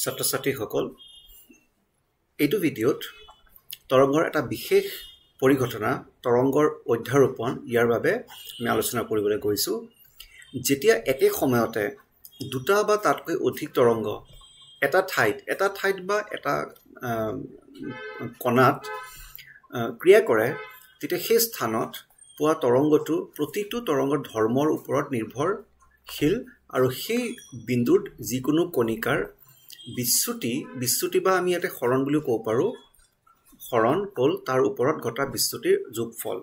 ছাত্ৰ-ছাত্ৰীসকল এইটো ভিডিঅ'ত তৰংগৰ এটা বিশেষ পৰিঘটনা তৰংগৰ অধ্যাৰোপণ ইয়াৰ বাবে আমি আলোচনা কৰিবলৈ গৈছো যেতিয়া একে সময়তে দুটা বা তাতকৈ অধিক তৰংগ এটা ঠাইত বা এটা কণাত ক্ৰিয়া কৰে তেতিয়া সেই স্থানত পোৱা তৰংগটো প্ৰতিটো তৰংগৰ ধৰ্মৰ ওপৰত নিৰ্ভৰশীল আৰু সেই বিন্দুৰ যিকোনো কণিকাৰ বিচ্যুতি বা আমি ইয়াতে হৰণ বুলি ক'ব পাৰো হৰণ হ'ল তাৰ ওপৰত ঘটা বিচ্যুতিৰ যোগফল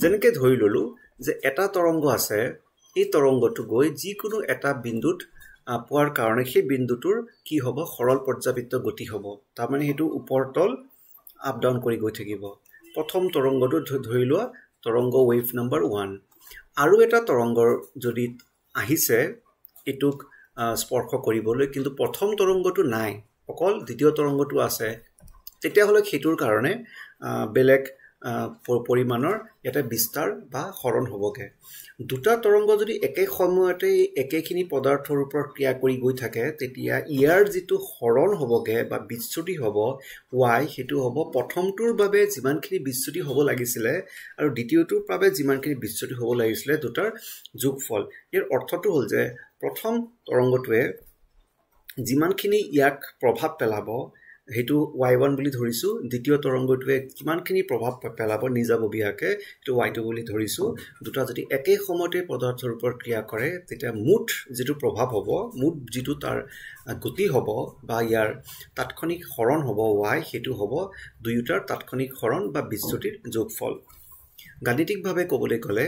যেনেকৈ ধৰি ললো যে এটা তৰংগ আছে এই তৰংগটো গৈ যিকোনো এটা বিন্দুত পোৱাৰ কাৰণে সেই বিন্দুটোৰ কি হ'ব সৰল পৰ্যাবৃত্ত গতি হ'ব তাৰ মানে হেতু ওপৰতল আপ ডাউন কৰি গৈ থাকিব প্ৰথম তৰংগটো ধৰি লোৱা তৰংগ ওয়েভ নাম্বাৰ 1 আৰু এটা তৰংগৰ যদি আহিছে এটুক স্পৰ্শ কৰিবলৈ কিন্তু প্ৰথম তৰংগটো নাই অকল দ্বিতীয় তৰংগটো আছে তেতিয়া হলে হেতুৰ কাৰণে বেলেগ পৰিমাণৰ এটা বিস্তাৰ বা হৰণ হ'বগে দুটা তৰংগ যদি একে সময়তে একেখিনি পদাৰ্থৰ ওপৰত ক্ৰিয়া কৰি গৈ থাকে তেতিয়া ইয়াৰ যিটো হৰণ হ'বগে বা বিচ্যুতি হ'ব y হেতু হ'ব প্ৰথমটোৰ বাবে যিমানখিনি বিচ্যুতি হ'ব লাগিছিল আৰু দ্বিতীয়টোৰ বাবে যিমানখিনি বিচ্যুতি হ'ব লাগিছিল দুটাৰ যোগফল ইয়াৰ অৰ্থটো হ'ল যে প্ৰথম তৰংগটোৱে যিমানখিনি ইয়াক প্ৰভাৱ পেলাব হেতু y1 বুলি ধৰিছো দ্বিতীয় তৰংগটোৱে কিমানখিনি প্ৰভাৱ পেলাব নিজাববীয়াকে হেতু y2 বুলি ধৰিছো দুটা যদি একে সময়তে পদাৰ্থৰ ওপৰত ক্ৰিয়া কৰে তেতিয়া মুঠ যেটো প্ৰভাৱ হ'ব মুঠ যেটো তাৰ গতি হ'ব বা ইয়াৰ তাৎক্ষণিক হৰণ হ'ব y হেতু হ'ব দুয়োটাৰ তাৎক্ষণিক হৰণ বা বিচ্যুতিৰ যোগফল গাণিতিকভাৱে ক'বলৈ গ'লে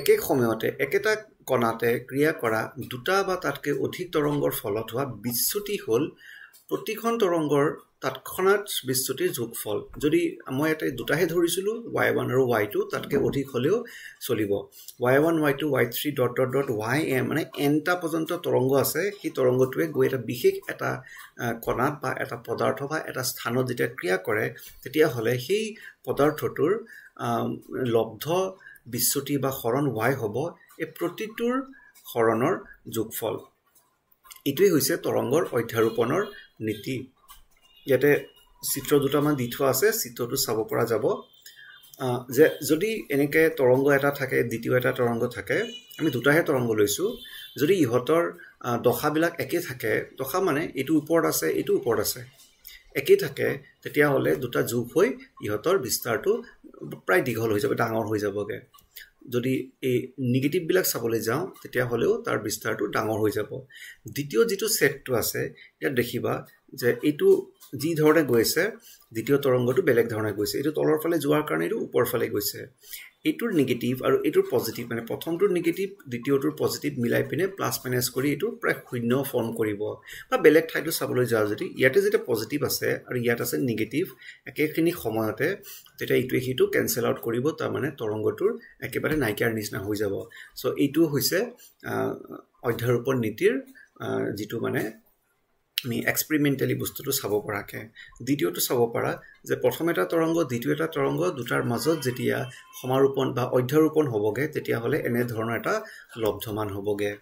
একে সময়তে একেটা কণাতে ক্ৰিয়া কৰা দুটা বা তাতকৈ অধিক তৰংগৰ ফলত হোৱা বিচ্যুতি হ'ল প্ৰতিখন তৰংগৰ তাৎক্ষণাৎ বিচ্যুতিৰ যোগফল যদি মই এটা দুটাহে ধৰিছিলো y1 আৰু y2 তাতকৈ অধিক হলেও চলিব y1 y2 y3 ... yn মানে nটা পৰ্যন্ত তৰংগ আছে সেই তৰংগটোৱে গৈ এটা বিশেষ এটা কণাত বা এটা পদাৰ্থ বা এটা স্থানত যেতিয়া ক্ৰিয়া কৰে তেতিয়া হলে সেই পদাৰ্থটোৰ লব্ধ বিচ্যুতি বা হৰণ y হ'ব এই প্ৰতিটোৰ হৰণৰ যোগফল এটোই হৈছে তৰংগৰ অধ্যাৰোপণৰ নীতি ইয়াতে চিত্ৰ দুটামান দি থোৱা আছে চিত্ৰটো চাব পৰা যাব যে যদি এনেকে তৰংগ এটা থাকে দ্বিতীয় এটা তৰংগ থাকে আমি দুটাহে তৰংগ লৈছো যদি ইহতৰ দশাবিলাক একে থাকে দশা মানে এটো ওপৰত আছে এটো ওপৰত আছে একে থাকে তেতিয়া হলে দুটা যোগ হৈ ইহতৰ বিস্তাৰটো প্ৰায় দীঘল হৈ যাব ডাঙৰ হৈ যাবগে যদি এই নেগেটিভ বিলাক চাবলৈ যাওঁ তেতিয়া হলেও তাৰ বিস্তাৰটো ডাঙৰ হৈ যাব দ্বিতীয় যেটো সেটটো আছে ইয়াত দেখিবা যে এটো যি ধৰণে গৈছে দ্বিতীয় তৰংগটো বেলেগ ধৰণে গৈছে এটো তলৰ ফালে যোৱাৰ কাৰণে এটো ওপৰ ফালে গৈছে এটোৰ নেগেটিভ আৰু এটোৰ পজিটিভ মানে প্ৰথমটোৰ নেগেটিভ দ্বিতীয়টোৰ পজিটিভ মিলাই পিনে প্লাস মাইনাস কৰি এটো প্ৰায় শূন্য ফৰ্ম কৰিব বা বেলেগ ঠাইটো চাবলৈ যাওঁ যদি ইয়াতে যেটা পজিটিভ আছে আৰু ইয়াত আছে নেগেটিভ একেখিনি সময়তে তেতিয়া ইটোৱে হিটো কেনসেল আউট কৰিব তাৰ মানে তৰংগটোৰ একেবাৰে নাইকিয়াৰ নিচিনা হৈ যাব সো এইটো হৈছে অধ্যাৰোপণ নীতিৰ যেটো মানে আমি এক্সপেৰিমেন্টালি বস্তুটো চাব পৰাকে দ্বিতীয়টো চাব পৰা যে প্ৰথম এটা তৰংগ দ্বিতীয় এটা তৰংগ দুটাৰ মাজত যেতিয়া সমাৰোপণ বা অধ্যাৰোপণ হ'বগে তেতিয়া হলে এনে ধৰণৰ এটা লব্ধমান হ'বগে